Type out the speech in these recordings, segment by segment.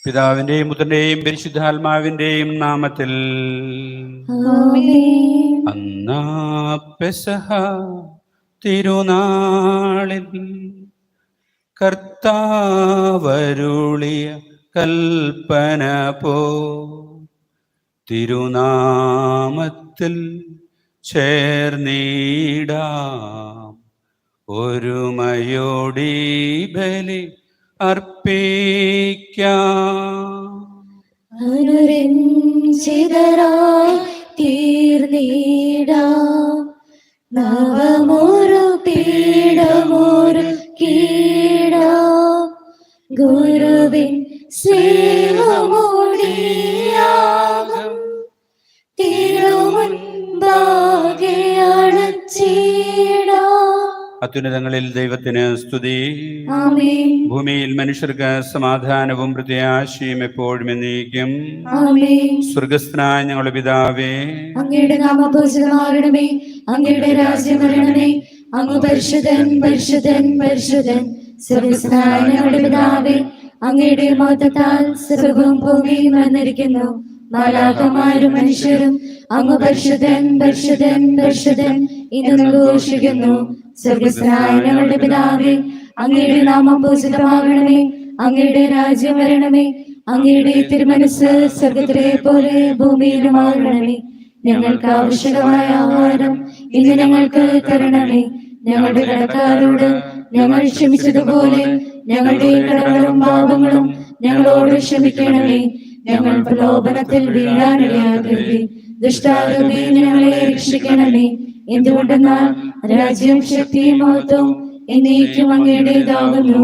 പിതാവിന്റെയും പുത്രന്റെയും പരിശുദ്ധാത്മാവിന്റെയും നാമത്തിൽ. അന്നാ പെസഹ തിരുനാളിൽ കർത്താവരുളിയ കൽപ്പന പോ തിരുനാമത്തിൽ ചേർന്നിടാം ഒരുമയോടി ബലി അർപ്പിക്കാം. അനുരഞ്ജിതരായി തീർന്നിടാം നവമൊരു പീഠമൊരു കീടാം ഗുരുവിൻ സ്നേഹമോടിയാകും തിരുമുൻപാകെ അണച്ചിടാം. അത്യുന്നതങ്ങളിൽ ദൈവത്തിന് സ്തുതി. ആമേൻ. ഭൂമിയിൽ മനുഷ്യർക്ക് സമാധാനവും പ്രത്യാശയും എപ്പോഴും എന്നേക്കും. ആമേൻ. സ്വർഗസ്ഥനായ ഞങ്ങളുടെ പിതാവേ, അങ്ങയുടെ നാമം പൂജിതമാകണമേ, അങ്ങയുടെ രാജ്യം വരണമേ, അങ്ങ് പരിശുദ്ധൻ പരിശുദ്ധൻ പരിശുദ്ധൻ. സ്വർഗസ്ഥനായ ഞങ്ങളുടെ പിതാവേ, അങ്ങയുടെ മഹത്വത്താൽ സ്വർഗ്ഗവും ഭൂമിയും നിറഞ്ഞിരിക്കുന്നു. മാലാഖമാരും മനുഷ്യരും അങ്ങ് പരിശുദ്ധൻ പരിശുദ്ധൻ പരിശുദ്ധൻ എന്ന് ഘോഷിക്കുന്നു. സ്വർഗസ്ഥനായ ഞങ്ങളുടെ പിതാവേ, അങ്ങയുടെ നാമം പൂജിതമാകണമേ, അങ്ങയുടെ രാജ്യം വരണമേ, അങ്ങയുടെ തിരുമനസ്സ് സ്വർഗ്ഗത്തിലെ പോലെ ഭൂമിയിലുമാകണമേ. ഞങ്ങൾക്ക് ആവശ്യമായ ആഹാരം ഇന്ന് ഞങ്ങൾക്ക് തരണമേ. ഞങ്ങളുടെ കടക്കാരോട് ഞങ്ങൾ ക്ഷമിച്ചതുപോലെ ഞങ്ങളുടെ കടങ്ങളും പാപങ്ങളും ഞങ്ങളോട് ക്ഷമിക്കണമേ. ഞങ്ങൾ പ്രലോഭനത്തിൽ വീഴാനിടയാകരുതേ, ദുഷ്ടാരൂപി ഞങ്ങളെ രക്ഷിക്കണമേ. എന്തുകൊണ്ടെന്നാൽ രാജ്യം ശക്തിയും മഹത്വവും എന്നേക്കും അങ്ങയുടേതാകുന്നു.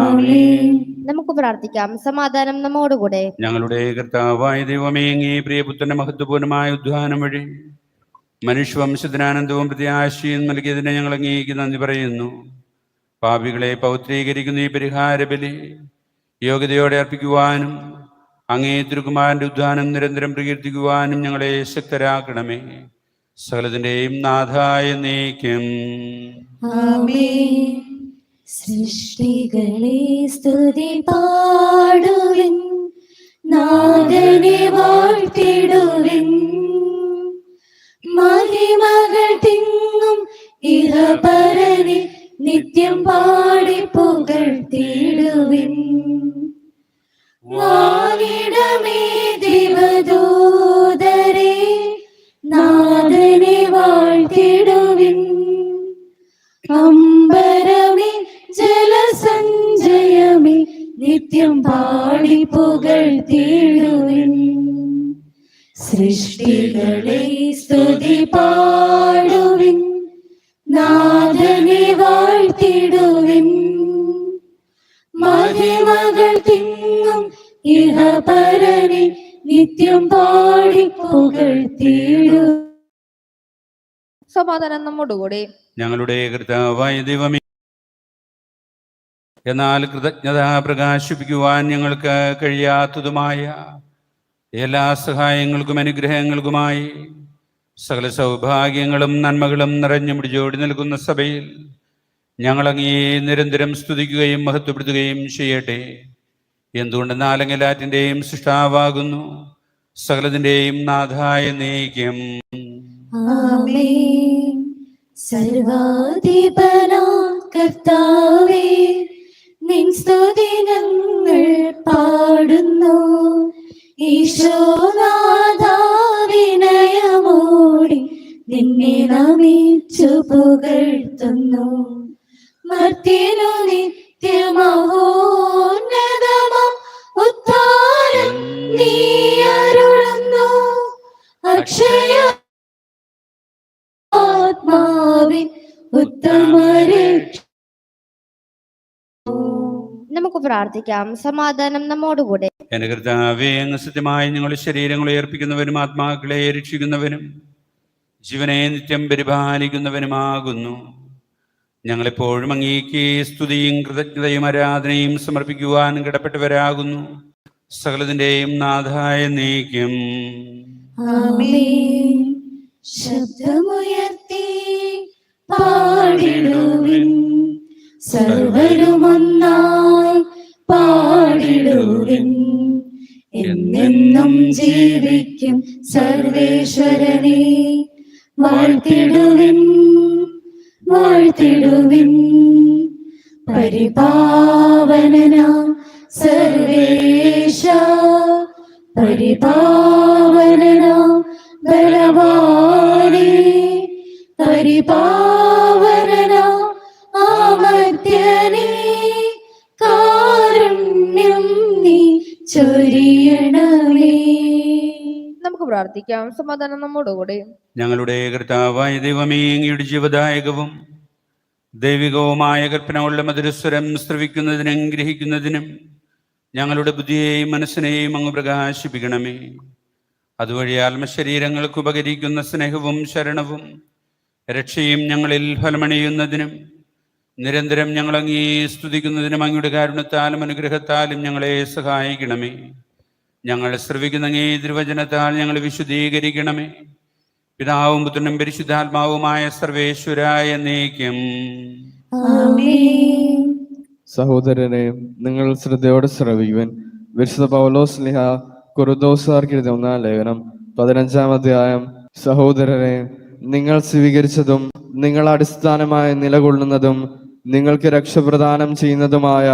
ആമേൻ. നമുക്ക് പ്രാർത്ഥിക്കാം. സമാധാനം നമ്മോടുകൂടെ. ഞങ്ങളുടെ കർത്താവായ ദൈവമേ, അങ്ങേ പ്രിയപുത്രന്റെ മഹത്വപൂർണമായ ഉദ്ധാനം വഴി മനുഷ്യവംശത്തിനാനന്ദവും പ്രത്യാശയും നൽകിയതിനെ ഞങ്ങൾ അങ്ങേക്ക് നന്ദി പറയുന്നു. പാപികളെ പൗത്രീകരിക്കുന്ന ഈ പരിഹാര ബലി യോഗ്യതയോടെ അർപ്പിക്കുവാനും അങ്ങേ തിരുക്കുമാരന്റെ ഉദ്ധാനം നിരന്തരം പ്രകീർത്തിക്കുവാനും ഞങ്ങളെ ശക്തരാക്കണമേ. സകലത്തിന്റെയും നാഥായ എന്നേക്കും. ആമേൻ. സൃഷ്ടികളെ സ്തുതി പാടുവിൻ, നാഥനെ വാഴ്ത്തിടുവിൻ. മഹിമകൾ തിങ്ങും ഇഹപരനെ നിത്യം പാടി പുകഴ്ത്തിടുവിൻ. വാനിടമേ ദേവദൂതരെ നാഥനെ വാഴ്ത്തിടുവിൻ. അമ്പരമേ ജലസഞ്ചയമേ നിത്യം പാടി പുകഴ്ത്തിടുവിൻ. സൃഷ്ടികളെ സ്തുതി പാടുവിൻ, നാഥനെ വാഴ്ത്തിടുവിൻ. മഹിമകൾ തിങ്ങും ഇഹപരനെ നിത്യം പാടി പുകഴ്ത്തിടുവിൻ. സമാധാനം നമ്മോടുകൂടെ. ഞങ്ങളുടെ കർത്താവായ ദൈവമേ, എന്നാൽ കൃതജ്ഞത പ്രകാശിപ്പിക്കുവാൻ ഞങ്ങൾക്ക് കഴിയാത്തതുമായ എല്ലാ സഹായങ്ങൾക്കും അനുഗ്രഹങ്ങൾക്കുമായി സകല സൗഭാഗ്യങ്ങളും നന്മകളും നിറഞ്ഞു പിടിച്ചോടി നൽകുന്ന സഭയിൽ ഞങ്ങൾ അങ്ങേ നിരന്തരം സ്തുതിക്കുകയും മഹത്വപ്പെടുത്തുകയും ചെയ്യട്ടെ. എന്തുകൊണ്ടെന്നാൽ അങ്ങ് എല്ലാറ്റിൻ്റെയും സൃഷ്ടാവാകുന്നു, സകലത്തിൻ്റെയും നാഥായ എന്നേക്കും. ആമേൻ. സർവാധിപനാം കർത്താവേ, നിൻ സ്തുതി ഞങ്ങൾ പാടുന്നു. ഈശോനാഥാ വിനയമോടെ നിന്നെ നമിച്ചു പുകഴ്ത്തുന്നു. മർത്യനു നിത്യമഹോന്നതമാം ഉദ്ധാരം നീ അരുളുന്നു. അക്ഷയ ആത്മാവിൻ ഉത്തമരക്ഷ. നമുക്ക് പ്രാർത്ഥിക്കാം. സമാധാനം നമ്മോടുകൂടെ. എന്റെ കർത്താവേ, അങ്ങ് സത്യമായി ഞങ്ങളുടെ ശരീരങ്ങളെ ഏർപ്പിക്കുന്നവനും ആത്മാക്കളെ രക്ഷിക്കുന്നവനും ജീവനെ നിത്യം പരിപാലിക്കുന്നവനുമാകുന്നു. ഞങ്ങളെപ്പോഴും അങ്ങേക്ക് സ്തുതിയും കൃതജ്ഞതയും ആരാധനയും സമർപ്പിക്കുവാൻ കടപ്പെട്ടവരാകുന്നു. സകലത്തിന്റെയും നാഥായ എന്നേക്കും. ആമേൻ. ശബ്ദമുയർത്തി പാടിടുവിൻ, സർവരുമൊന്നായി പാടിടുവിൻ. ജീവിക്കും സർവേശ്വരനെ വാഴ്ത്തിടുവിൻ വാഴ്ത്തിടുവിൻ. പരിപാവനനാം സർവേശ പരിപാവനനാം ബലവാനേ പരിപാവനനാം അമർത്യനേ കാരുണ്യം നീ ചൊരിയണമേ. നമുക്ക് പ്രാർത്ഥിക്കാം. സമാധാനം നമ്മോടുകൂടെ. ഞങ്ങളുടെ കർത്താവായ ദൈവമേ, അങ്ങയുടെ ജീവദായകവും ദൈവികവുമായ കൽപ്പനകളുടെ മധുരസ്വരം ശ്രവിക്കുന്നതിനും ഗ്രഹിക്കുന്നതിനും ഞങ്ങളുടെ ബുദ്ധിയെയും മനസ്സിനെയും അങ്ങ് പ്രകാശിപ്പിക്കണമേ. അതുവഴി ആത്മശരീരങ്ങൾക്ക് ഉപകരിക്കുന്ന സ്നേഹവും ശരണവും രക്ഷയും ഞങ്ങളിൽ ഫലമണിയുന്നതിനും നിരന്തരം ഞങ്ങളങ്ങേ സ്തുതിക്കുന്നതിനും അങ്ങയുടെ കാരുണ്യത്താലും അനുഗ്രഹത്താലും ഞങ്ങളെ സഹായിക്കണമേ. ഞങ്ങൾ ശ്രവിക്കുന്ന അങ്ങേ തിരുവചനത്താൽ ഞങ്ങളെ വിശുദ്ധീകരിക്കണമേ. പിതാവും പുത്രനും പരിശുദ്ധാത്മാവുമായ സർവേശ്വരായ എന്നേക്കും ആമേൻ. സഹോദരനെ, നിങ്ങൾ ശ്രദ്ധയോടെ ശ്രവിക്കുവാൻ. വിശുദ്ധ പൗലോസ് സ്ലീഹ കൊറിന്തോസുകാർക്ക് എഴുതിയ 1-ാം ലേഖനം 15-ാം അധ്യായം. സഹോദരനെ, നിങ്ങൾ സ്വീകരിച്ചതും നിങ്ങൾ അടിസ്ഥാനമായി നിലകൊള്ളുന്നതും നിങ്ങൾക്ക് രക്ഷപ്രദാനം ചെയ്യുന്നതുമായ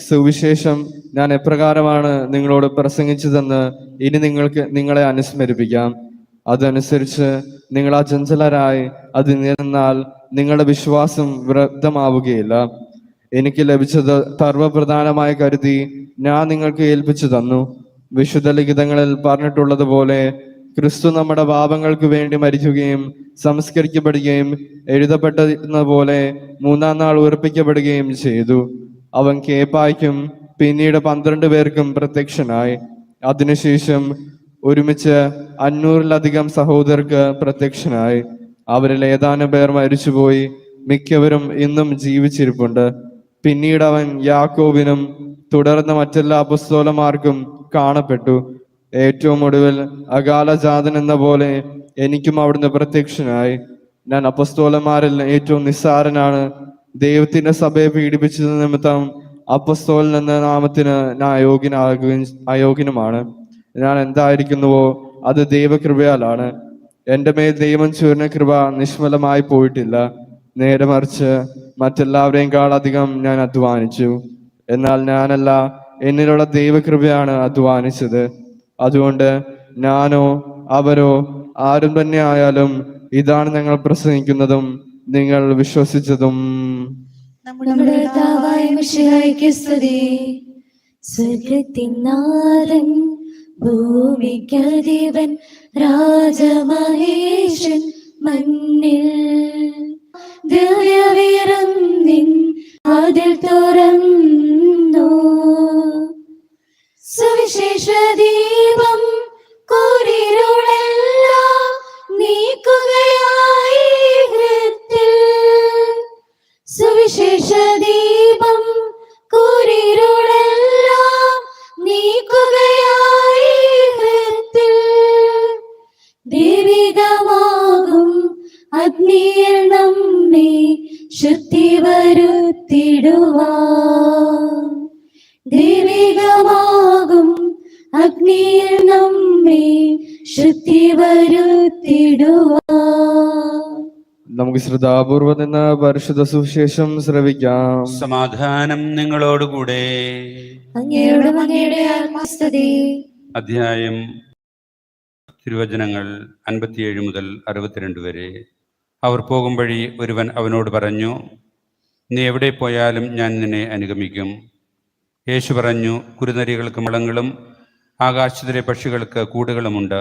സുവിശേഷം ഞാൻ എപ്രകാരമാണ് നിങ്ങളോട് പ്രസംഗിച്ചതെന്ന് ഇനി നിങ്ങളെ അനുസ്മരിപ്പിക്കാം. അതനുസരിച്ച് നിങ്ങൾ അചഞ്ചലരായി അത് നിന്നാൽ നിങ്ങളുടെ വിശ്വാസം വ്യർത്ഥമാവുകയില്ല. എനിക്ക് ലഭിച്ചത് സർവപ്രധാനമായി കരുതി ഞാൻ നിങ്ങൾക്ക് ഏൽപ്പിച്ചു തന്നു. വിശുദ്ധ ലിഖിതങ്ങളിൽ പറഞ്ഞിട്ടുള്ളതുപോലെ ക്രിസ്തു നമ്മുടെ പാപങ്ങൾക്ക് വേണ്ടി മരിക്കുകയും സംസ്കരിക്കപ്പെടുകയും എഴുതപ്പെട്ടതുപോലെ പോലെ 3-ാം നാൾ ഉയർപ്പിക്കപ്പെടുകയും ചെയ്തു. അവൻ കേപ്പായ്ക്കും പിന്നീട് 12 പേർക്കും പ്രത്യക്ഷനായി. അതിനുശേഷം ഒരുമിച്ച് 500-ലധികം സഹോദരർക്ക് പ്രത്യക്ഷനായി. അവരിൽ ഏതാനും പേർ മരിച്ചുപോയി, മിക്കവരും ഇന്നും ജീവിച്ചിരിപ്പുണ്ട്. പിന്നീട് അവൻ യാക്കോബിനും തുടർന്ന് മറ്റെല്ലാ അപ്പസ്തോലന്മാർക്കും കാണപ്പെട്ടു. ഏറ്റവും ഒടുവിൽ അകാലജാതൻ എന്ന പോലെ എനിക്കും അവിടുന്ന് പ്രത്യക്ഷനായി. ഞാൻ അപ്പസ്തോലന്മാരിൽ ഏറ്റവും നിസ്സാരനാണ്. ദൈവത്തിന്റെ സഭയെ പീഡിപ്പിച്ചത് നിമിത്തം അപ്പസ്തോലൻ എന്ന നാമത്തിന് ഞാൻ അയോഗ്യനുമാണ്. ഞാൻ എന്തായിരിക്കുന്നുവോ അത് ദൈവകൃപയാലാണ്. എൻ്റെ മേൽ ദൈവം ചൊരിഞ്ഞ കൃപ നിഷ്ഫലമായി പോയിട്ടില്ല. നേരെ മറിച്ച് മറ്റെല്ലാവരെയും അധികം ഞാൻ അധ്വാനിച്ചു. എന്നാൽ ഞാനല്ല, എന്നിലുള്ള ദൈവകൃപയാണ് അധ്വാനിച്ചത്. അതുകൊണ്ട് ഞാനോ അവരോ ആരും തന്നെ ആയാലും ഇതാണ് ഞങ്ങൾ പ്രസംഗിക്കുന്നതും നിങ്ങൾ വിശ്വസിച്ചതും. നമ്മുടെ കർത്താവായ മിശിഹായ്ക്ക് സ്തുതി. സ്വർഗ്ഗത്തിൻ ഭൂമിക്കധിപൻ രാജമഹേശൻ മണ്ണിൽ ദിവ്യവീരം നിൻ അതിൽ തുറന്നു. സുവിശേഷ ദീപം കൂരിരുളെല്ലാം നീക്കുകയായി ഹൃത്തിൽ. സുവിശേഷ ദീപം കൂരിരുളെല്ലാം നീക്കുകയായി ഹൃത്തിൽ. ദൈവികമാകും അഗ്നിയിൽ നമ്മെ ശുദ്ധി വരുത്തിടുവാൻ. ദൈവികമാകും അഗ്നിയിൽ നമ്മെ ശുദ്ധി വരുത്തിടുവാൻ. നമുക്ക് ശ്രദ്ധാപൂർവം നിന്ന് പരിശുദ്ധ സുവിശേഷം ശ്രവിക്കാം. സമാധാനം നിങ്ങളോടുകൂടെ. അങ്ങയോടും അങ്ങയുടെ ആത്മസ്തുതി. അധ്യായം തിരുവചനങ്ങൾ 57 മുതൽ 62 വരെ. അവർ പോകും വഴി ഒരുവൻ അവനോട് പറഞ്ഞു, നീ എവിടെ പോയാലും ഞാൻ നിന്നെ അനുഗമിക്കും. യേശു പറഞ്ഞു, കുറുനരികൾക്ക് മളങ്ങളും ആകാശത്തിലെ പക്ഷികൾക്ക് കൂടുകളുമുണ്ട്,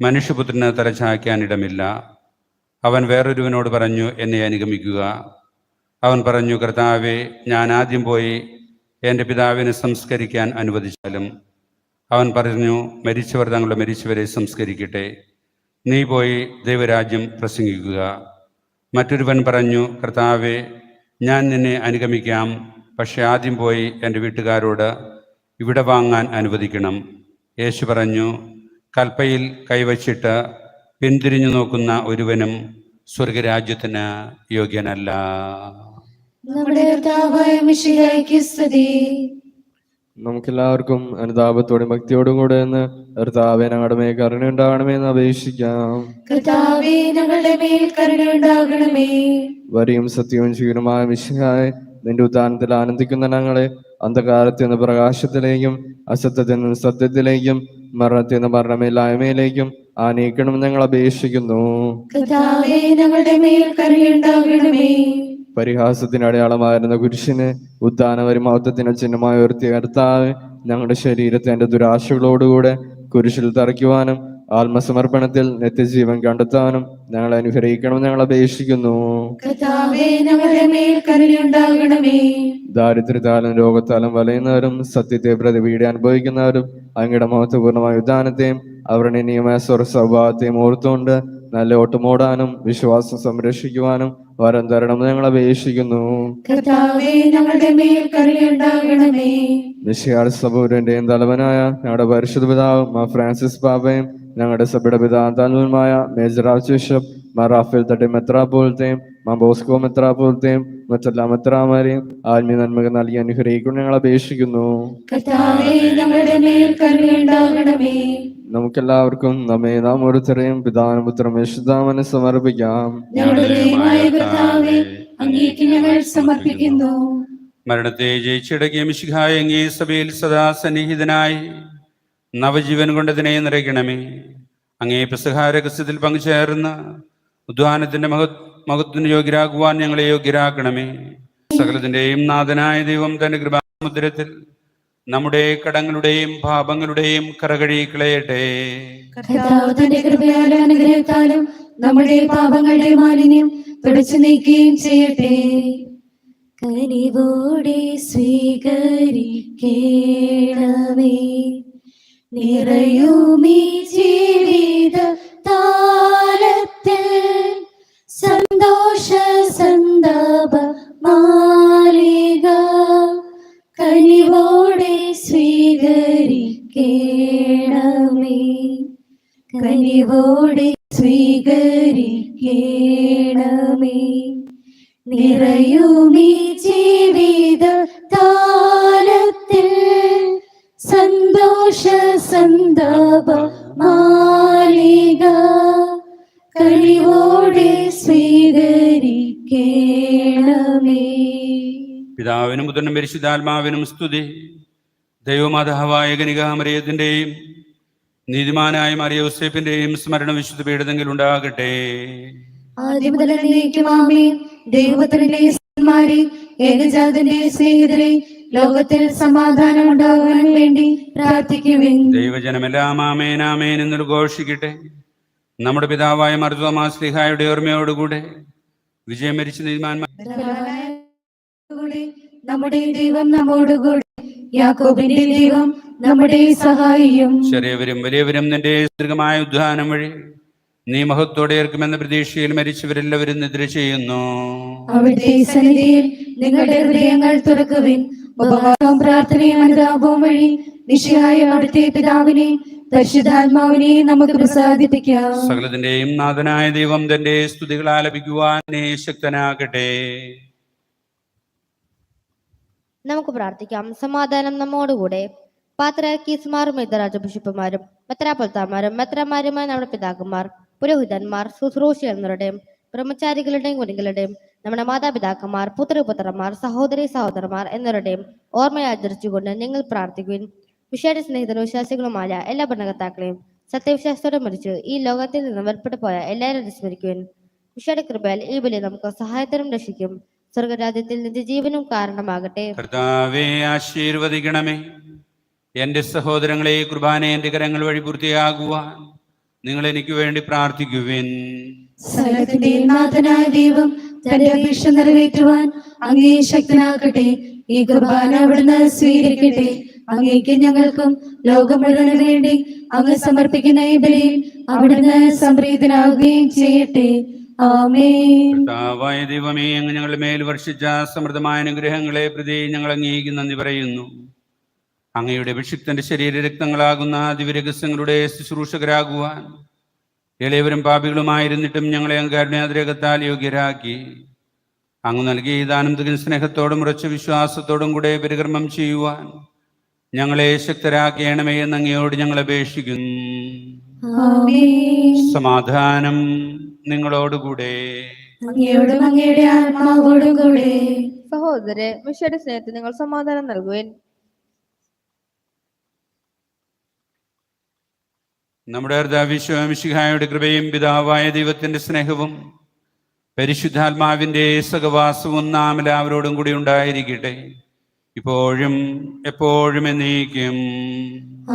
മനുഷ്യപുത്രന് തലചായ്ക്കാനിടമില്ല. അവൻ വേറൊരുവനോട് പറഞ്ഞു, എന്നെ അനുഗമിക്കുക. അവൻ പറഞ്ഞു, കർത്താവേ, ഞാൻ ആദ്യം പോയി എൻ്റെ പിതാവിനെ സംസ്കരിക്കാൻ അനുവദിച്ചാലും. അവൻ പറഞ്ഞു, മരിച്ചവർ തങ്ങളുടെ മരിച്ചവരെ സംസ്കരിക്കട്ടെ, നീ പോയി ദൈവരാജ്യം പ്രസംഗിക്കുക. മറ്റൊരുവൻ പറഞ്ഞു, കർത്താവേ, ഞാൻ നിന്നെ അനുഗമിക്കാം, പക്ഷെ ആദ്യം പോയി എൻ്റെ വീട്ടുകാരോട് ഇവിടെ വാങ്ങാൻ അനുവദിക്കണം. യേശു പറഞ്ഞു, കൽപ്പയിൽ കൈവച്ചിട്ട് പിന്തിരിഞ്ഞു നോക്കുന്ന ഒരുവനും സ്വർഗരാജ്യത്തിന് യോഗ്യനല്ല. നമ്മുടെ കർത്താവായ മിശിഹായ്ക്ക് സ്തുതി. നമുക്കെല്ലാവർക്കും അനുതാപത്തോടും ഭക്തിയോടും കൂടെ എന്ന് കർത്താവേ ഞങ്ങളുടെ മേൽ കരുണയുണ്ടാകണമേ എന്ന് അപേക്ഷിക്കാം. കർത്താവേ ഞങ്ങളുടെ മേൽ കരുണയുണ്ടാകണമേ. വരിയും സത്യവും ജീവനുമായ മിശിഹായെ, നിന്റെ ഉദ്ധാനത്തിൽ ആനന്ദിക്കുന്ന ഞങ്ങളെ അന്ധകാരത്തിൽ നിന്ന് പ്രകാശത്തിലേക്കും അസത്യത്തിൽ നിന്ന് സത്യത്തിലേക്കും മരണത്തിൽ നിന്ന് മരണമില്ലായ്മയിലേക്കും ആനയിക്കണമെന്ന് ഞങ്ങൾ അപേക്ഷിക്കുന്നു. കർത്താവേ ഞങ്ങളുടെ മേൽ കരുണയുണ്ടാകണമേ. പരിഹാസത്തിന് അടയാളമായിരുന്ന കുരിശിനെ ഉദ്ധാനവരി മഹത്വത്തിന് ചിഹ്നമായി ഉയർത്തിയ കർത്താവ്, ഞങ്ങളുടെ ശരീരത്തെ എന്റെ ദുരാശകളോടുകൂടെ കുരിശിൽ തറയ്ക്കുവാനും ആത്മസമർപ്പണത്തിൽ നിത്യജീവൻ കണ്ടെത്താനും ഞങ്ങളെ അനുഗ്രഹിക്കണമെന്ന് ഞങ്ങൾ അപേക്ഷിക്കുന്നു. കർത്താവേ ഞങ്ങളുടെ മേൽ കരുണയുണ്ടാകണമേ. ദാരിദ്ര്യത്താലും രോഗത്താലും വലയുന്നവരും സത്യത്തെ പ്രതി പീഡ അനുഭവിക്കുന്നവരും അങ്ങയുടെ മഹത്വപൂർണ്ണമായ ഉദ്ധാനത്തെയും അവരുടെ നിയമ സ്വഭാവത്തെയും ഓർത്തുകൊണ്ട് നല്ല ഓട്ടമോടാനും വിശ്വാസം സംരക്ഷിക്കുവാനും വരം തരണമെന്ന് ഞങ്ങൾ അപേക്ഷിക്കുന്നു. കർത്താവേ ഞങ്ങളുടെ മേൽ കരുണയുണ്ടാകണമേ. മിശിഹാ സഭയുടെയും തലവനായ ഞങ്ങളുടെ പരിശുദ്ധ പിതാവും മാർ ഫ്രാൻസിസ് പാപ്പയും ഞങ്ങളുടെ സഭയുടെ പിതാന്തലവനുമായ major archbishop Mar Raphael തട്ടി മെത്രാപ്പോലത്തെയും മാർ ബോസ്കോ മെത്രാപ്പോലത്തെയും മറ്റെല്ലാ മെത്രാമാരെയും ആത്മീയ നന്മ നൽകി അനുഗ്രഹിക്കും ഞങ്ങൾ അപേക്ഷിക്കുന്നു. കർത്താവേ ഞങ്ങളുടെ മേൽ കരുണയുണ്ടാകണമേ. നമുക്കെല്ലാവർക്കും നമ്മെ നാം ഓരോരുത്തരെയും പിതാവിനും പുത്രനും യേശുദാമന് സമർപ്പിക്കാം. ഞങ്ങളുടെ ദൈവമായ കർത്താവേ, അങ്ങേക്ക് ഞങ്ങൾ സമർപ്പിക്കുന്നു. മരണത്തെ ജയിച്ചടക്കിയ മിശിഹായ അങ്ങേ സഭയിൽ സദാ സന്നിഹിതനായി നവജീവൻ കൊണ്ടതിനെ നിറയ്ക്കണമേ. അങ്ങേ പെസഹാ രഹസ്യത്തിൽ പങ്കുചേർന്ന ഉദ്ധാനത്തിന്റെ മഹത്വത്തിന് യോഗ്യരാകുവാൻ ഞങ്ങളെ യോഗ്യരാക്കണമേ. സകലത്തിന്റെയും നാഥനായ ദൈവം തന്റെ കൃപാസമുദ്രത്തിൽ നമ്മുടെ കടങ്ങളുടെയും പാപങ്ങളുടെയും കറകഴുകിക്കളയട്ടെ. കർത്താവ് തന്റെ കൃപയാലും അനുഗ്രഹത്താലും നമ്മുടെ പാപങ്ങളുടെ മാലിന്യം തുടച്ചു നീക്കുകയും ചെയ്യട്ടെ. കനിവോടെ സ്വീകരിക്കണമേ നിറയുമീ ജീവിത താലത്തിൽ സന്തോഷ സന്താപ മാലിക. കനിവോടെ സ്വീകരിക്കണമേ, കനിവോടെ സ്വീകരിക്കണമേ നിറയുമീ ജീവിത താലത്തിൽ സന്തോഷ സന്താപ മാലിക. കനിവോടെ സ്വീകരിക്കണമേ. പിതാവിനും പുത്രനും പരിശുദ്ധാത്മാവിനും സ്തുതി. ദൈവമാതാവായ കന്യകാമറിയത്തിന്റെയും നീതിമാനായ മറിയ യോസേപ്പിന്റെയും സ്മരണ വിശുദ്ധ പീഠത്തിൽ ഉണ്ടാകട്ടെ. ആദ്യം മുതൽ എന്നേക്കും ആമേൻ. ദൈവപുത്രന്റെ സന്മാരെ, ഏകജാതന്റെ സ്നേഹിതരെ, ലോകത്തിൽ സമാധാനം ഉണ്ടാകാൻ വേണ്ടി പ്രാർത്ഥിക്കുവിൻ. ദൈവജനമെല്ലാം ആമേൻ ആമേൻ എന്നൊരു ഘോഷിക്കട്ടെ. നമ്മുടെ പിതാവായ മർത്തോമാ ശ്ലീഹായുടെ ഓർമ്മയോടുകൂടെ വിജയം മരിച്ച നീതിമാന്മാർ നമ്മുടെ ദൈവം നമ്മോടുകൂടി, യാക്കോബിന്റെ ദൈവം നമ്മുടെ സഹായിയും. ചെറിയവരും വലിയവരും നിന്റെ ദീർഘമായ ഉദ്ധാനം വഴി നീ മഹത്വത്തോടെ ഏർക്കുമെന്ന പ്രതീക്ഷയിൽ മരിച്ചവരെല്ലാവരും നിദ്ര ചെയ്യുന്നു. അവിടുത്തെ സന്നിധിയിൽ നിങ്ങളുടെ ഹൃദയങ്ങൾ തുറക്കുവിൻ. ഉപവാസവും പ്രാർത്ഥനയും അനുതാപവും വഴി നിശ്ചയായ അവിടുത്തെ പിതാവിനെ പരിശുദ്ധാത്മാവിനെ നമുക്ക് പ്രസാദിപ്പിക്കാം. സകലത്തിന്റെയും നാഥനായ ദൈവം തന്റെ സ്തുതികൾ ആലപിക്കുവാൻ നീ ശക്തനാകട്ടെ. നമുക്ക് പ്രാർത്ഥിക്കാം. സമാധാനം നമ്മോടുകൂടെ. പാത്രാക്കീസ്മാരും മെത്രാജ ബിഷപ്പുമാരും മെത്രാപ്പൊൽത്താമാരും മെത്രമാരുമായ നമ്മുടെ പിതാക്കന്മാർ, പുരോഹിതന്മാർ, ശുശ്രൂഷ എന്നിവരുടെയും ബ്രഹ്മചാരികളുടെയും കുഞ്ഞുങ്ങളുടെയും നമ്മുടെ മാതാപിതാക്കന്മാർ, പുത്രപുത്രന്മാർ, സഹോദരി സഹോദരന്മാർ എന്നിവരുടെയും ഓർമ്മയാചരിച്ചുകൊണ്ട് ഞങ്ങൾ പ്രാർത്ഥിക്കുവിൻ. വിശേഷ സ്നേഹിതരും വിശ്വാസികളുമായ എല്ലാ ഭരണകർത്താക്കളെയും സത്യവിശ്വാസത്തോടെ മരിച്ചു ഈ ലോകത്തിൽ നിന്ന് വേർപെട്ടു പോയ എല്ലാവരും വിസ്മരിക്കുവിൻ. വിശേഷ കൃപയാൽ ഈ ബലി നമുക്ക് സഹായത്തിനും രക്ഷിക്കും സ്വർഗരാജ്യത്തിൽ നിത്യജീവനും കാരണമാകട്ടെ. കർത്താവേ ആശീർവദിക്കണമേ. എന്റെ സഹോദരങ്ങളെ, കുർബാന എന്റെ കരങ്ങൾ വഴി പൂർത്തിയാകുവാൻ നിങ്ങൾ എനിക്ക് വേണ്ടി പ്രാർത്ഥിക്കുവിൻ. സകലത്തിന്റെയും നാഥനായ ദൈവം തന്റെ അപേക്ഷ നിറവേറ്റുവാൻ അങ്ങേ ശക്തനാക്കട്ടെ. ഈ കുർബാന അവിടുന്ന് സ്വീകരിക്കട്ടെ. അങ്ങേക്ക് ഞങ്ങൾക്കും ലോകം മുഴുവന് വേണ്ടി അങ്ങ് സമർപ്പിക്കുന്ന ഈ ബലിയിൽ അവിടുന്ന് സംപ്രീതനാവുകയും ചെയ്യട്ടെ. ആമേൻ. കർത്താവായ ദൈവമേ, അങ്ങ് ഞങ്ങളുടെ മേൽ വർഷിച്ച സമൃദ്ധമായ അനുഗ്രഹങ്ങളെ പ്രതി ഞങ്ങൾ അങ്ങേക്ക് നന്ദി പറയുന്നു. അങ്ങയുടെ അഭിഷിക്തന്റെ ശരീര രക്തങ്ങളാകുന്ന ദിവ്യരഹസ്യങ്ങളുടെ ശുശ്രൂഷകരാകുവാൻ എളിയവരും പാപികളുമായിരുന്നിട്ടും ഞങ്ങളെ അങ്ങ് കാരുണ്യാതിരകത്താൽ യോഗ്യരാക്കി. അങ്ങ് നൽകിയ ഈ ദാനം തികഞ്ഞ സ്നേഹത്തോടും ഉറച്ച വിശ്വാസത്തോടും കൂടെ പരികർമ്മം ചെയ്യുവാൻ ഞങ്ങളെ ശക്തരാക്കണമേ എന്ന് അങ്ങയോട് ഞങ്ങൾ അപേക്ഷിക്കുന്നു. ആമേൻ. സമാധാനം നിങ്ങളോടുകൂടെ. അങ്ങയോടും അങ്ങയുടെ ആത്മാവോടും കൂടെ. സഹോദരരെ, മിശയുടെ സ്നേഹത്തിൽ നിങ്ങൾ സമാധാനം നൽകുവാൻ. നമ്മുടെ കർത്താവിശ്വമിശിഹായുടെ കൃപയും പിതാവായ ദൈവത്തിന്റെ സ്നേഹവും പരിശുദ്ധാത്മാവിന്റെ സഹവാസവും നാം എല്ലാവരോടും കൂടി ഉണ്ടായിരിക്കട്ടെ, ഇപ്പോഴും എപ്പോഴും എന്നേക്കും.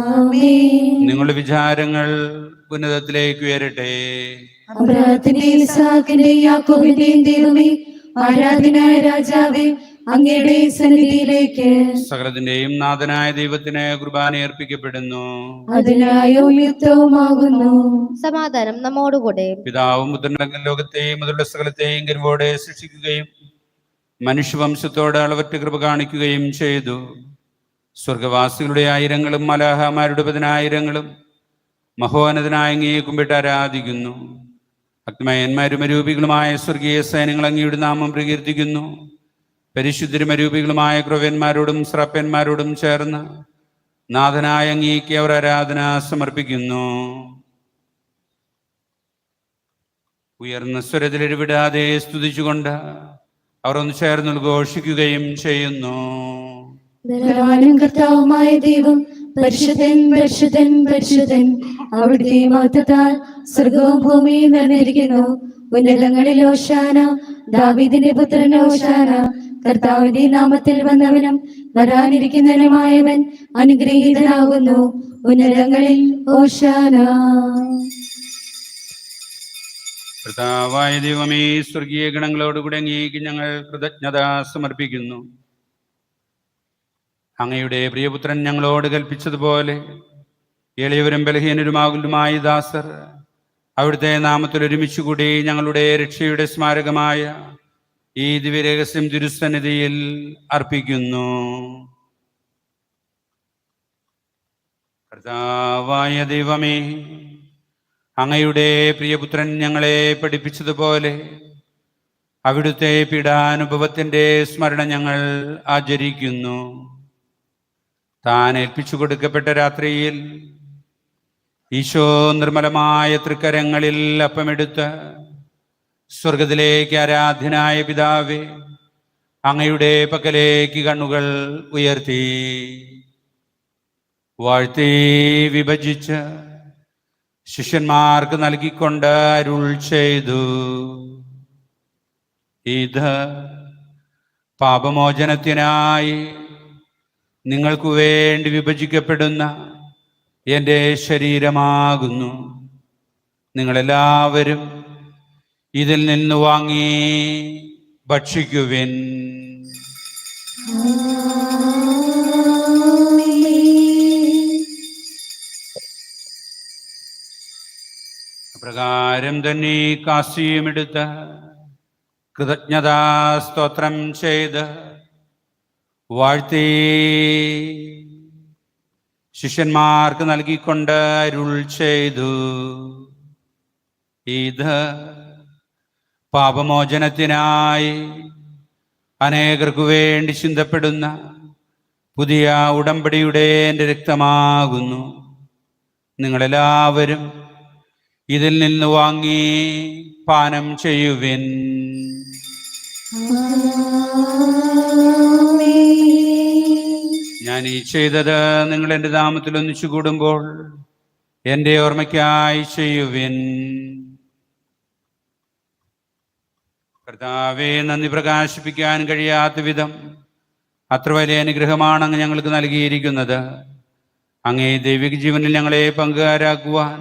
ആമേൻ. നിങ്ങളുടെ വിചാരങ്ങൾ ഉന്നതത്തിലേക്ക് ഉയരട്ടെ. അബ്രാഹത്തിന്റെയും ഇസ്ഹാക്കിന്റെയും യാക്കോബിന്റെയും ദൈവമേ, ആരാധനായ രാജാവേ, അങ്ങയുടെ സന്നിധിയിലേക്ക് സകലത്തിന്റെയും നാഥനായ ദൈവത്തിന് കുർബാന അർപ്പിക്കപ്പെടുന്നു. അതിനായ യുക്തവുമാകുന്നു. സമാധാനം നമ്മോടുകൂടെ. പിതാവും പുത്രനും ലോകത്തെയും അതിലുള്ള സകലത്തെയും കരുവോടെ സൃഷ്ടിക്കുകയും മനുഷ്യവംശത്തോട് അളവറ്റ കൃപ കാണിക്കുകയും ചെയ്തു. സ്വർഗവാസികളുടെ ആയിരങ്ങളും മലാഹമാരുടെ 10,000-ങ്ങളും മഹോന്നതനായ അങ്ങയെ കുമ്പിട്ട് ആരാധിക്കുന്നു. അഗ്നിമയന്മാരും അരൂപികളുമായ സ്വർഗീയ സൈന്യങ്ങൾ അങ്ങയുടെ നാമം പ്രകീർത്തിക്കുന്നു. പരിശുദ്ധരും അരൂപികളുമായ ക്രവ്യന്മാരോടും സ്രപ്പന്മാരോടും ചേർന്ന് നാഥനായ അങ്ങേക്ക് അവർ ആരാധന സമർപ്പിക്കുന്നു. ഉയർന്ന സ്വരത്തിൽ ഇടവിടാതെ സ്തുതിച്ചുകൊണ്ട് അവർ ഒന്ന് ചേർന്ന് ഉദ്ഘോഷിക്കുകയും ചെയ്യുന്നു. ബലവാനും കർത്താവുമായ ദൈവം, പരിശുദ്ധൻ പരിശുദ്ധൻ പരിശുദ്ധൻ, അവിടുത്തെ മഹത്വത്താൽ സ്വർഗവും ഭൂമിയും നിറഞ്ഞിരിക്കുന്നു. ഉന്നതങ്ങളിൽ ഓശാന, ദാവീദിന്റെ പുത്രൻ ഓശാന. കർത്താവിന്റെ നാമത്തിൽ വന്നവനും വരാനിരിക്കുന്നവനുമായവൻ അനുഗ്രഹീതനാകുന്നു. ഉന്നതങ്ങളിൽ ഓശാന. കർത്താവായ ദൈവമേ, സ്വർഗീയ ഗണങ്ങളോടുകൂടെ അങ്ങേക്ക് ഞങ്ങൾ കൃതജ്ഞത സമർപ്പിക്കുന്നു. അങ്ങയുടെ പ്രിയപുത്രൻ ഞങ്ങളോട് കൽപ്പിച്ചതുപോലെ എളിയവരും ബലഹീനരുമാകുലുമായ ദാസർ അവിടുത്തെ നാമത്തിൽ ഒരുമിച്ചുകൂടി ഞങ്ങളുടെ രക്ഷയുടെ സ്മാരകമായ ഈ ദിവ്യരഹസ്യം തിരുസന്നിധിയിൽ അർപ്പിക്കുന്നു. കർത്താവായ ദൈവമേ, അങ്ങയുടെ പ്രിയപുത്രൻ ഞങ്ങളെ പഠിപ്പിച്ചതുപോലെ അവിടുത്തെ പീഡാനുഭവത്തിന്റെ സ്മരണ ഞങ്ങൾ ആചരിക്കുന്നു. താൻ ഏൽപ്പിച്ചു കൊടുക്കപ്പെട്ട രാത്രിയിൽ ഈശോ നിർമ്മലമായ തൃക്കരങ്ങളിൽ അപ്പമെടുത്ത് സ്വർഗത്തിലേക്ക് ആരാധ്യനായ പിതാവേ, അങ്ങയുടെ പക്കലേക്ക് കണ്ണുകൾ ഉയർത്തി വാഴ്ത്തി വിഭജിച്ച് ശിഷ്യന്മാർക്ക് നൽകിക്കൊണ്ട് അരുൾ ചെയ്തു: ഇത് പാപമോചനത്തിനായി നിങ്ങൾക്ക് വേണ്ടി വിഭജിക്കപ്പെടുന്ന എൻ്റെ ശരീരമാകുന്നു. നിങ്ങളെല്ലാവരും ഇതിൽ നിന്ന് വാങ്ങി ഭക്ഷിക്കുവിൻ. അപ്രകാരം തന്നെ കാസിയുമെടുത്ത് കൃതജ്ഞതാ സ്തോത്രം ചെയ്ത് വാഴ്ത്തി ശിഷ്യന്മാർക്ക് നൽകിക്കൊണ്ട് അരുൾ ചെയ്തു: ഇത് പാപമോചനത്തിനായി അനേകർക്കു വേണ്ടി ചിന്തപ്പെടുന്ന പുതിയ ഉടമ്പടിയുടെ എൻ്റെ രക്തമാകുന്നു. നിങ്ങളെല്ലാവരും ഇതിൽ നിന്ന് വാങ്ങി പാനം ചെയ്യുവിൻ. ഞാൻ ഈ ചെയ്തത് നിങ്ങൾ എൻ്റെ നാമത്തിൽ ഒന്നിച്ചു കൂടുമ്പോൾ എൻ്റെ ഓർമ്മയ്ക്കായി ചെയ്യുവിൻ. കർത്താവേ, നന്ദി പ്രകാശിപ്പിക്കാൻ കഴിയാത്ത വിധം അത്ര വലിയ അനുഗ്രഹമാണ് അങ്ങ് ഞങ്ങൾക്ക് നൽകിയിരിക്കുന്നത്. അങ്ങേ ദൈവിക ജീവനിൽ ഞങ്ങളെ പങ്കുകാരാക്കുവാൻ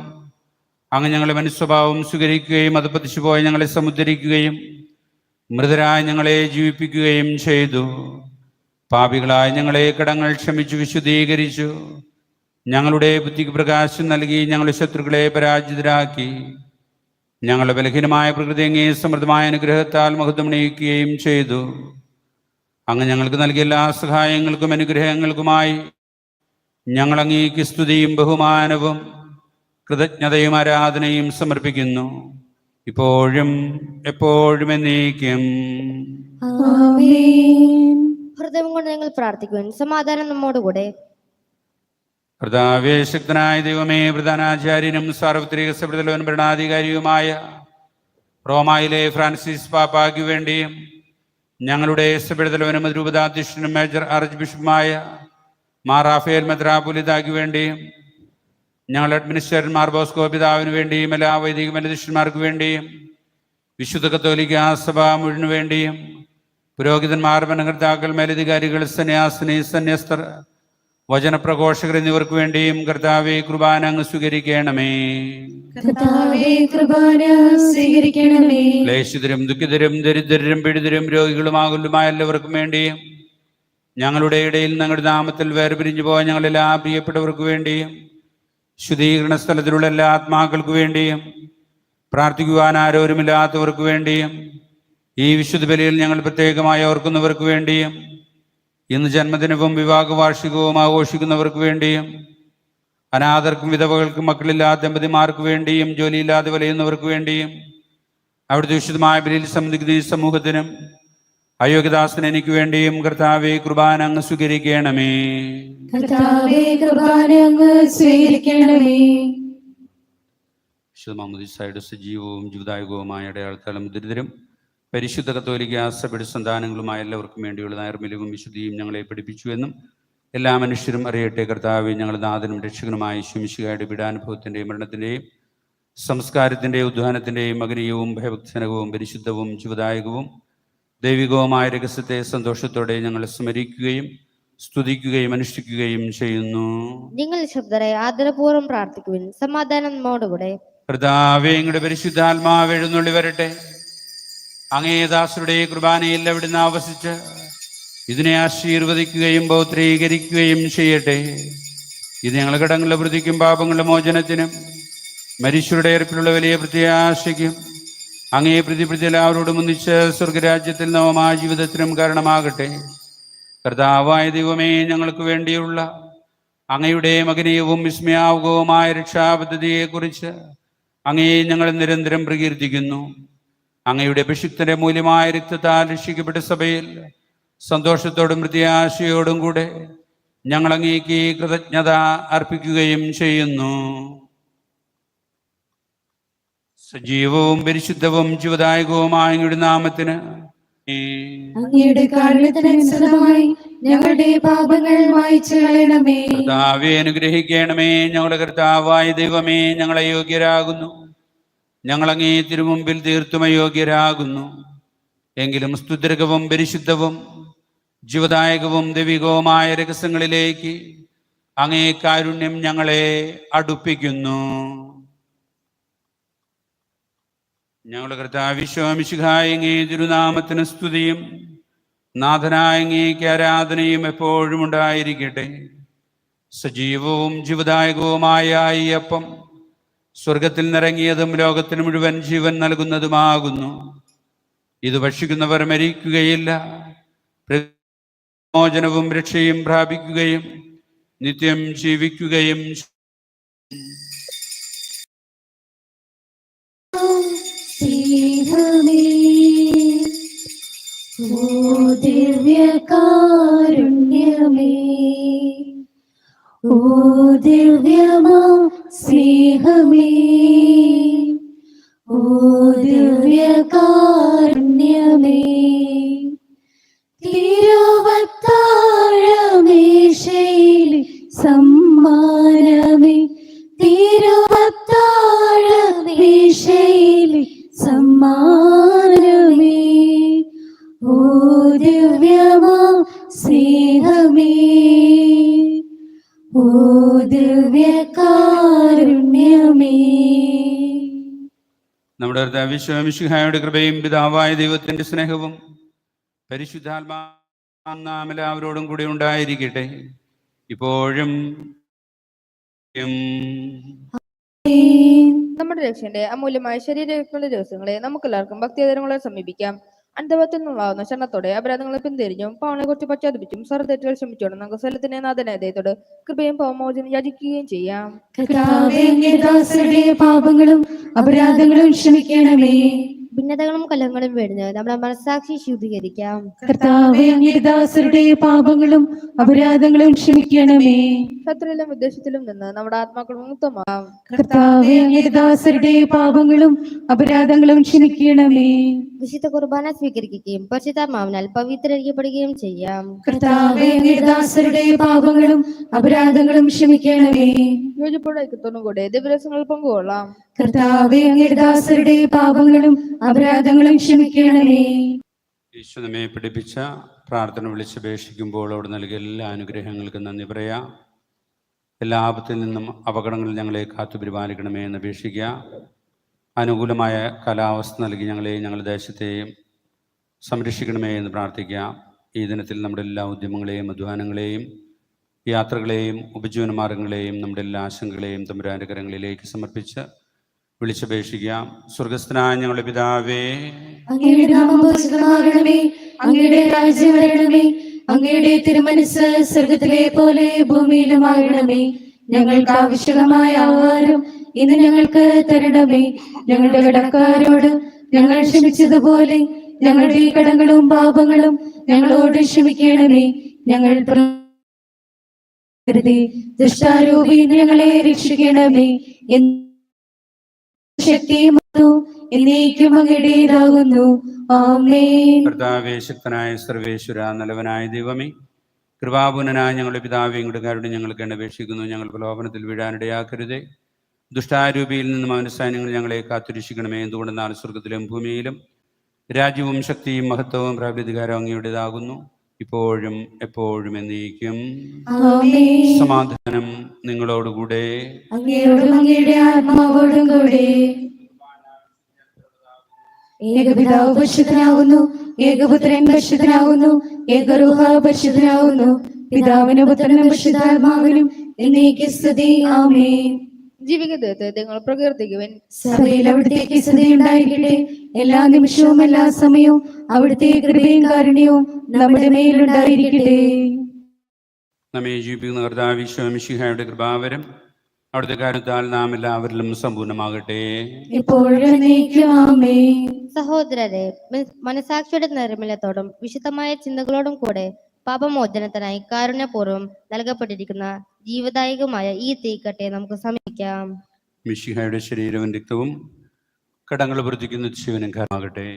അങ്ങ് ഞങ്ങളെ മനുഷ്യസ്വഭാവം സ്വീകരിക്കുകയും അത് പതിച്ചുപോയി ഞങ്ങളെ സമുദ്ധരിക്കുകയും മൃതരായി ഞങ്ങളെ ജീവിപ്പിക്കുകയും ചെയ്തു. പാപികളായി ഞങ്ങളെ കടങ്ങൾ ക്ഷമിച്ചു വിശുദ്ധീകരിച്ചു. ഞങ്ങളുടെ ബുദ്ധിക്ക് പ്രകാശം നൽകി ഞങ്ങളുടെ ശത്രുക്കളെ പരാജിതരാക്കി. ഞങ്ങളുടെ ബലഹീനമായ പ്രകൃതി അങ്ങേ സമൃദ്ധമായ അനുഗ്രഹത്താൽ മഹത്വം അണിയിക്കുകയും ചെയ്തു. അങ്ങ് ഞങ്ങൾക്ക് നൽകിയ എല്ലാ സഹായങ്ങൾക്കും അനുഗ്രഹങ്ങൾക്കുമായി ഞങ്ങൾ അങ്ങേക്ക് സ്തുതിയും ബഹുമാനവും കൃതജ്ഞതയും ആരാധനയും സമർപ്പിക്കുന്നു, ഇപ്പോഴും എപ്പോഴും എന്നേക്കും. ആമേൻ. ഹൃദയം കൊണ്ട് നിങ്ങൾ പ്രാർത്ഥിക്കുവാൻ. സമാധാനം നമ്മോടുകൂടെ. കർത്താവേ, ശക്തനായ ദൈവമേ, പ്രധാനാചാര്യനും സാർവത്രിക സഭയുടെ ഭരണാധികാരിയുമായ റോമായിലെ ഫ്രാൻസിസ് പാപ്പായ്ക്ക് വേണ്ടിയും ഞങ്ങളുടെ സഭയുടെ രൂപതാധ്യക്ഷനും മേജർ ആർച്ച് ബിഷപ്പുമായ മാർ റാഫേൽ മെത്രാപ്പൊലീത്തായ്ക്ക് വേണ്ടിയും ഞങ്ങളുടെ അഡ്മിനിസ്ട്രേറ്റർ മാർ ബോസ്കോ പിതാവിന് വേണ്ടിയും എല്ലാ വൈദിക മേലധ്യക്ഷന്മാർക്ക് വേണ്ടിയും വിശുദ്ധ കത്തോലിക്ക സഭ മുഴുവന് വേണ്ടിയും പുരോഹിതന്മാർ, ഭരണകർത്താക്കൾ, മേലധികാരികൾ, സന്യാസിനി, സന്യസ്തർ, വചനപ്രഘോഷകർ എന്നിവർക്ക് വേണ്ടിയും കർത്താവെ കുർബാന അങ്ങ് സ്വീകരിക്കണമേ. കർത്താവേ, കുർബാന സ്വീകരിക്കണമേ. ക്ലേശിതരും ദുഃഖിതരും ദരിദ്രരും പീഡിതരും രോഗികളുമാകുലുമായ എല്ലാവർക്കും വേണ്ടിയും ഞങ്ങളുടെ ഇടയിൽ ഞങ്ങളുടെ നാമത്തിൽ വേർപിരിഞ്ഞു പോയ ഞങ്ങളെല്ലാ പ്രിയപ്പെട്ടവർക്ക് വേണ്ടിയും ശുദ്ധീകരണ സ്ഥലത്തിലുള്ള എല്ലാ ആത്മാക്കൾക്ക് വേണ്ടിയും പ്രാർത്ഥിക്കുവാൻ ആരോരുമില്ലാത്തവർക്ക് വേണ്ടിയും ഈ വിശുദ്ധ ബലിയിൽ ഞങ്ങൾ പ്രത്യേകമായി ഓർക്കുന്നവർക്ക് വേണ്ടിയും ഇന്ന് ജന്മദിനവും വിവാഹ വാർഷികവും ആഘോഷിക്കുന്നവർക്ക് വേണ്ടിയും അനാഥർക്കും വിധവകൾക്കും മക്കളില്ലാത്ത ദമ്പതിമാർക്ക് വേണ്ടിയും ജോലിയില്ലാതെ വലയുന്നവർക്ക് വേണ്ടിയും അവിടുത്തെ വിശുദ്ധമായ ബലിയിൽ സംബന്ധിക്കുന്ന ഈ സമൂഹത്തിനും അയോഗ്യദാസന് എനിക്ക് വേണ്ടിയും കർത്താവെ കുർബാന അങ്ങ് സ്വീകരിക്കണമേ. കർത്താവേ, കുർബാന അങ്ങ് സ്വീകരിക്കണമേ. വിശുദ്ധമാമുദീസായുടെ സജീവവും ജീവിതായുഗവുമായ അടയാളത്താലും ദരിദ്രം പരിശുദ്ധ കത്തോലിക്ക സഭയുടെ സന്താനങ്ങളുമായ എല്ലാവർക്കും വേണ്ടിയുള്ള നൈർമല്യവും വിശുദ്ധിയും ഞങ്ങളെ പഠിപ്പിച്ചു എന്നും എല്ലാ മനുഷ്യരും അറിയട്ടെ. കർത്താവെ, ഞങ്ങളുടെ നാഥനും രക്ഷകനുമായ ശിമിശിഹായുടെ പീഡാനുഭവത്തിൻ്റെയും മരണത്തിൻ്റെയും സംസ്കാരത്തിൻ്റെയും ഉദ്ധാനത്തിൻ്റെയും മകനീയവും ഭയഭക്തനകവും പരിശുദ്ധവും ജീവദായകവും ദൈവികവുമായ രഹസ്യത്തെ സന്തോഷത്തോടെ ഞങ്ങൾ സ്മരിക്കുകയും സ്തുതിക്കുകയും അനുഷ്ഠിക്കുകയും ചെയ്യുന്നു. നിങ്ങൾ ശബ്ദരെ ആദരപൂർവ്വം പ്രാർത്ഥിക്കുവിൻ. സമാധാനം നമ്മോടുകൂടെ. കർത്താവേ, ഞങ്ങളുടെ പരിശുദ്ധാത്മാവ് എഴുന്നള്ളി വരട്ടെ. അങ്ങേ ദാസരുടെ കുർബാനയിൽ അവിടുന്ന് ആവസിച്ച് ഇതിനെ ആശീർവദിക്കുകയും പൗത്രീകരിക്കുകയും ചെയ്യട്ടെ. ഇത് ഞങ്ങളുടെ കടങ്ങളുടെ വൃത്തിക്കും പാപങ്ങളുടെ മോചനത്തിനും മരിച്ചവരുടെ ഏർപ്പിലുള്ള വലിയ പ്രത്യാശയ്ക്കും അങ്ങേ പ്രതി എല്ലാവരോടും ഒന്നിച്ച് സ്വർഗരാജ്യത്തിൽ നവമായ ജീവിതത്തിനും കാരണമാകട്ടെ. കർത്താവായ ദൈവമേ, ഞങ്ങൾക്ക് വേണ്ടിയുള്ള അങ്ങയുടെ മകനീയവും വിസ്മയാവുകവുമായ രക്ഷാപദ്ധതിയെക്കുറിച്ച് അങ്ങേ ഞങ്ങൾ നിരന്തരം പ്രകീർത്തിക്കുന്നു. അങ്ങയുടെ അഭിഷിക്തന്റെ മൂല്യമായ രക്തത്താൽ രക്ഷിക്കപ്പെട്ട സഭയിൽ സന്തോഷത്തോടും പ്രത്യാശയോടും കൂടെ ഞങ്ങൾ അങ്ങേക്ക് കൃതജ്ഞത അർപ്പിക്കുകയും ചെയ്യുന്നു. സജീവവും പരിശുദ്ധവും ജീവദായകവുമായ അങ്ങയുടെ നാമത്തിന് അങ്ങയുടെ കാരുണ്യത്തിനനുസൃതമായി ഞങ്ങളുടെ പാപങ്ങൾ മായ്ച്ചു കളയണമേ. കർത്താവേ, അനുഗ്രഹിക്കണമേ. ഞങ്ങളുടെ കർത്താവായ ദൈവമേ, ഞങ്ങൾ അയോഗ്യരാകുന്നു. ഞങ്ങൾ അങ്ങേ തിരുമുമ്പിൽ തീർത്തും അയോഗ്യരാകുന്നു. എങ്കിലും സ്തുതിർഗവും പരിശുദ്ധവും ജീവദായകവും ദൈവികവുമായ രഹസ്യങ്ങളിലേക്ക് അങ്ങേ കാരുണ്യം ഞങ്ങളെ അടുപ്പിക്കുന്നു. ഞങ്ങളുടെ കർത്താവ് വിശ്വമിശിഹായ അങ്ങേ തിരുനാമത്തിന് സ്തുതിയും നാഥനായ അങ്ങേക്ക് ആരാധനയും എപ്പോഴും ഉണ്ടായിരിക്കട്ടെ. സജീവവും ജീവദായകവുമായ ഈ അപ്പം സ്വർഗത്തിൽ നിറങ്ങിയതും ലോകത്തിന് മുഴുവൻ ജീവൻ നൽകുന്നതുമാകുന്നു. ഇത് ഭക്ഷിക്കുന്നവർ മരിക്കുകയില്ല, മോചനവും രക്ഷയും പ്രാപിക്കുകയും നിത്യം ജീവിക്കുകയും. ഓ ദിവ്യകാരുണ്യമേ, ഓ ദിവ്യമാം സ്നേഹമേ, ഓ ദിവ്യകാരുണ്യമേ, തിരുവത്താഴമേശയിൽ സമ്മാനമേ, തിരുവത്താഴമേശയിൽ സമ്മാനമേ, ഓ ദിവ്യമാം സ്നേഹമേ, ഓ ദിവ്യകാരുണ്യമേ. നമ്മുടെ വിശ്വമിശിഹായുടെ കൃപയും പിതാവായ ദൈവത്തിന്റെ സ്നേഹവും പരിശുദ്ധാത്മാവും നാം എല്ലാവരോടും കൂടി ഉണ്ടായിരിക്കട്ടെ, ഇപ്പോഴും. നമ്മുടെ രക്ഷന്റെ അമൂല്യമായ ശരീരങ്ങളുടെ ദിവസങ്ങളെ നമുക്കെല്ലാവർക്കും ഭക്തിയാദരങ്ങളെ സമീപിക്കാം. അന്ധവത്തിൽ നിന്നുള്ളാവുന്ന ക്ഷണത്തോടെ അപരാധങ്ങളെ പിന്തിരിഞ്ഞും പാവനെ കുറിച്ച് പശ്ചാത്തപിച്ചും സർവ്വതെറ്റുകൾ ക്ഷമിച്ചോടും നമുക്ക് സ്ഥലത്തിന്റെ നാഥനായ ദൈവത്തോട് കൃപയും പാവമോചനം യാചിക്കുകയും ചെയ്യാം. കർത്താവേ, അങ്ങേ ദാസരുടെ പാപങ്ങളും അപരാധങ്ങളും ക്ഷമിക്കണമേ. ഭിന്നതകളും കലഹങ്ങളും വെടിഞ്ഞ് നമ്മുടെ മനസ്സാക്ഷി ശുദ്ധീകരിക്കാം. കർത്താവേ, അങ്ങയുടെ ദാസരുടെ പാപങ്ങളും അപരാധങ്ങളും ക്ഷമിക്കണമേ. ശത്രുവിലും വിദ്വേഷത്തിലും നിന്ന് നമ്മുടെ ആത്മാക്കൾ മുക്തമാക്കാം. കർത്താവേ, അങ്ങയുടെ ദാസരുടെ പാപങ്ങളും അപരാധങ്ങളും ക്ഷമിക്കണമേ. വിശുദ്ധ കുർബാന സ്വീകരിക്കുകയും പരിശുദ്ധാത്മാവിനാൽ പവിത്രീകരിക്കപ്പെടുകയും ചെയ്യാം. കർത്താവേ, അങ്ങയുടെ ദാസരുടെ പാപങ്ങളും അപരാധങ്ങളും ക്ഷമിക്കണമേ. യോജിപ്പോടെ ഐക്യത്തോടും കൂടെ ദിവസങ്ങൾ പങ്കുകൊള്ളാം. കർത്താവേ, അങ്ങയുടെ ദാസരുടെ പാപങ്ങളും അപരാധങ്ങളും ക്ഷമിക്കണമേ. ഈശോ നമ്മെ പഠിപ്പിച്ച പ്രാർത്ഥന വിളിച്ചപേക്ഷിക്കുമ്പോൾ അവിടെ നൽകിയ എല്ലാ അനുഗ്രഹങ്ങൾക്കും നന്ദി പറയാം. എല്ലാ ആപത്തിൽ നിന്നും അപകടങ്ങളിൽ ഞങ്ങളെ കാത്തു പരിപാലിക്കണമേ എന്ന് അപേക്ഷിക്കുക. അനുകൂലമായ കാലാവസ്ഥ നൽകി ഞങ്ങളെയും ഞങ്ങളുടെ ദേശത്തെയും സംരക്ഷിക്കണമേ എന്ന് പ്രാർത്ഥിക്കാം. ഈ ദിനത്തിൽ നമ്മുടെ എല്ലാ ഉദ്യമങ്ങളെയും അധ്വാനങ്ങളെയും യാത്രകളെയും ഉപജീവന മാർഗങ്ങളെയും നമ്മുടെ എല്ലാ ആശങ്കകളെയും തമ്പുരാന്റെ കരങ്ങളിലേക്ക് സമർപ്പിച്ച് വിളിച്ചപേക്ഷിക്കാം. സ്വർഗസ്ഥനായ ഞങ്ങളുടെ പിതാവേ, അങ്ങയുടെ നാമം പൂജിതമാകണമേ. അങ്ങയുടെ രാജ്യം വരണമേ. അങ്ങയുടെ തിരുമനസ്സ് സ്വർഗത്തിലെ പോലെ ഭൂമിയിലുമാകണമേ. ഞങ്ങൾക്ക് ആവശ്യമായ ആഹാരം ഇന്ന് ഞങ്ങൾക്ക് തരണമേ. ഞങ്ങളുടെ കടക്കാരോട് ഞങ്ങൾ ക്ഷമിച്ചതുപോലെ ഞങ്ങളുടെ കടങ്ങളും പാപങ്ങളും ഞങ്ങളോട് ക്ഷമിക്കണമേ. ഞങ്ങൾ ദുഷ്ടാരൂപിയിൽ ഞങ്ങളെ രക്ഷിക്കണമേ. ശക്തിയും എന്നേക്കും അങ്ങയുടേതാകുന്നു. ആമേൻ. കർത്താവേ, ശക്തനായ സർവേശ്വര, നല്ലവനായ ദൈവമേ, കൃപാപൂർണനായ ഞങ്ങളുടെ പിതാവേ, ഇങ്ങോട്ട് കാരുടെ ഞങ്ങൾക്ക് അപേക്ഷിക്കുന്നു. ഞങ്ങൾ പ്രലോഭനത്തിൽ വീഴാനിടയാക്കരുതേ. ദുഷ്ടാരൂപിയിൽ നിന്നും അവന്റെ സൈന്യങ്ങൾ ഞങ്ങളെ കാത്തുരക്ഷിക്കണമേ. എന്തുകൊണ്ടെന്നാൽ സ്വർഗത്തിലും ഭൂമിയിലും രാജ്യവും ശക്തിയും മഹത്വവും പ്രാബല്യധികാരവും അങ്ങയുടേതാകുന്നു, ഇപ്പോഴും എപ്പോഴും എന്നേക്കും. ആമേൻ. സമാധാനം നിങ്ങളോടുകൂടെ. അങ്ങയോടും അങ്ങയുടെ ആത്മാവോടും കൂടെ. ഏകപിതാവ് പരിശുദ്ധനാകുന്നു, ഏകപുത്രൻ പരിശുദ്ധനാകുന്നു, ഏകരൂഹ പരിശുദ്ധനാകുന്നു. പിതാവിനും പുത്രനും പരിശുദ്ധാത്മാവിനും എന്നേക്കും സ്തുതി. ആമേൻ. ജീവിക ദൈവത്തെ നിങ്ങൾ പ്രകീർത്തിക്കുവിൻ. സഭയിൽ അവിടുത്തേക്ക് സ്തുതി ഉണ്ടായിരിക്കട്ടെ. എല്ലാ നിമിഷവും എല്ലാ സമയവും അവിടുത്തെ കൃപയും കാരുണ്യവും നമ്മുടെ മേലുണ്ടായിരിക്കട്ടെ. നമ്മെ ജീവിക്കുന്ന കർത്താവ് ഈശോ മിശിഹായുടെ കൃപാവരം അവിടുത്തെ കാരണത്താൽ നാം എല്ലാവരിലും സമ്പൂർണ്ണമാകട്ടെ. എപ്പോഴും എന്നേക്കും. ആമേൻ. സഹോദരരെ, മനസാക്ഷിയുടെ നിർമ്മലത്തോടും വിശുദ്ധമായ ചിന്തകളോടും കൂടെ പാപമോചനത്തിനായി കാരുണ്യപൂർവ്വം നൽകപ്പെട്ടിരിക്കുന്ന ജീവദായകമായ ഈ തീക്കട്ടെ നമുക്ക് സമീപിക്കാം. മിശിഹായുടെ ശരീരവും രക്തവും കടങ്ങൾ വർദ്ധിക്കുന്ന ശിവനും കാരണമാകട്ടെ.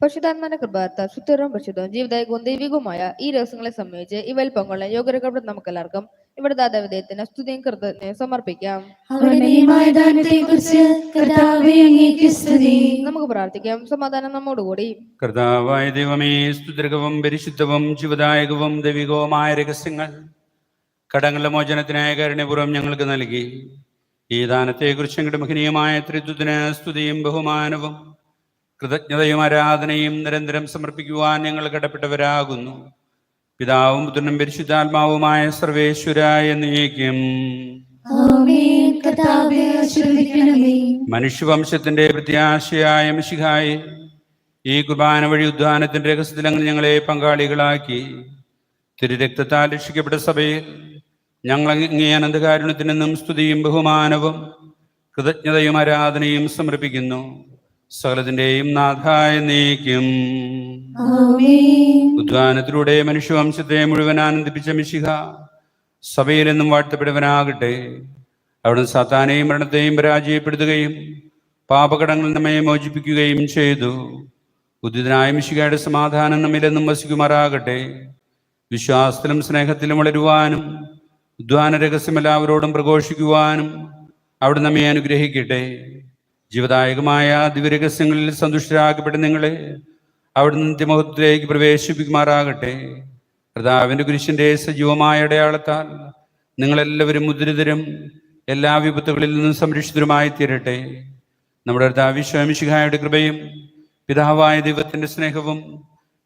പരിശുദ്ധാത്മാന്റെ കൃപാർത്ത സുസ്ഥിരവും പരിശുദ്ധവും ജീവദായകവും ദൈവികവുമായ ഈ രഹസ്യങ്ങളെ സംബന്ധിച്ച് ഇവയിൽ പങ്കുള്ള യോഗ്യതകളുടെ നമുക്കെല്ലാവർക്കും ഇവിടെ ദാതാവിധേയത്തിന് സ്തുതിയും കൃതജ്ഞതയും സമർപ്പിക്കാം. നമുക്ക് പ്രാർത്ഥിക്കാം. സമാധാനം നമ്മോടുകൂടി. കർത്താവായ ദൈവമേ, സ്തുതിർഗവും പരിശുദ്ധവും ജീവദായകവും ദൈവികവുമായ രഹസ്യങ്ങൾ കടങ്ങളുടെ മോചനത്തിനായ കാരുണ്യപൂർവ്വം ഞങ്ങൾക്ക് നൽകി. ഈ ദാനത്തെക്കുറിച്ച് ഞങ്ങളുടെ മഹനീയമായ ത്രിത്വത്തിന് സ്തുതിയും ബഹുമാനവും കൃതജ്ഞതയും ആരാധനയും നിരന്തരം സമർപ്പിക്കുവാൻ ഞങ്ങൾ കടപ്പെട്ടവരാകുന്നു. പിതാവും പുത്രനും പരിശുദ്ധാത്മാവുമായ സർവേശ്വരായ എന്നേക്കും. മനുഷ്യവംശത്തിന്റെ പ്രത്യാശയായ മിശിഹായെ, ഈ കുർബാന വഴി ഉദ്ധാനത്തിന്റെ രഹസ്യത്തിൽ അങ്ങ് ഞങ്ങളെ പങ്കാളികളാക്കി. തിരുരക്തത്താൽ രക്ഷിക്കപ്പെട്ട സഭയിൽ ഞങ്ങൾ അങ്ങേ അനന്തകാരുണ്യത്തിൽ നിന്നും സ്തുതിയും ബഹുമാനവും കൃതജ്ഞതയും ആരാധനയും സമർപ്പിക്കുന്നു. സകലത്തിന്റെയും നാഥായ എന്നേക്കും. ഉദ്ധാനത്തിലൂടെ മനുഷ്യവംശത്തെ മുഴുവൻ ആനന്ദിപ്പിച്ച മിശിഹ സഭയിലെന്നും വാഴ്ത്തപ്പെടുവനാകട്ടെ. അവിടുന്ന് സാത്താനെയും മരണത്തെയും പരാജയപ്പെടുത്തുകയും പാപകടങ്ങൾ നമ്മെ മോചിപ്പിക്കുകയും ചെയ്തു. ഉദ്ധിതനായ മിശിഹയുടെ സമാധാനം നമ്മിലെന്നും വസിക്കുമാറാകട്ടെ. വിശ്വാസത്തിലും സ്നേഹത്തിലും വളരുവാനും ഉദ്ധാന രഹസ്യം എല്ലാവരോടും പ്രഘോഷിക്കുവാനും അവിടെ നമ്മെ അനുഗ്രഹിക്കട്ടെ. ജീവദായകമായ ദിവ്യരഹസ്യങ്ങളിൽ സന്തുഷ്ടരാക്കപ്പെട്ട നിങ്ങളെ അവിടുന്ന് നിത്യമഹത്വത്തിലേക്ക് പ്രവേശിപ്പിക്കുമാറാകട്ടെ. കർത്താവിന്റെ കുരിശിന്റെ സജീവമായ അടയാളത്താൽ നിങ്ങളെല്ലാവരും മുദ്രിതരും എല്ലാ വിപത്തുകളിൽ നിന്നും സംരക്ഷിതരുമായി തീരട്ടെ. നമ്മുടെ കർത്താവ് ഈശോ മിശിഹായുടെ കൃപയും പിതാവായ ദൈവത്തിന്റെ സ്നേഹവും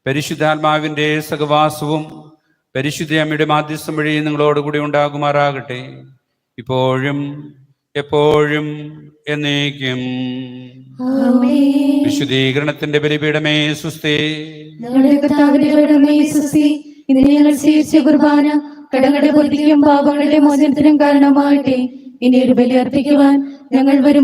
പരിശുദ്ധാത്മാവിന്റെ സഹവാസവും പരിശുദ്ധ അമ്മയുടെ മാധ്യസ്ഥം വഴി നിങ്ങളോടുകൂടി ഉണ്ടാകുമാറാകട്ടെ, ഇപ്പോഴും എപ്പോഴും എന്നേക്കും. വിശുദ്ധീകരണത്തിന്റെ ബലിപീഠമേ സുസ്തി. ഞങ്ങളുടെ കർത്താവിന്റെ കുർബാന കടങ്ങളുടെ പൊറുതിക്കും പാപങ്ങളുടെ മോചനത്തിനും കാരണമാകട്ടെ. ഇനി ഒരു ബലി അർപ്പിക്കുവാൻ ഞങ്ങൾ വരുമോ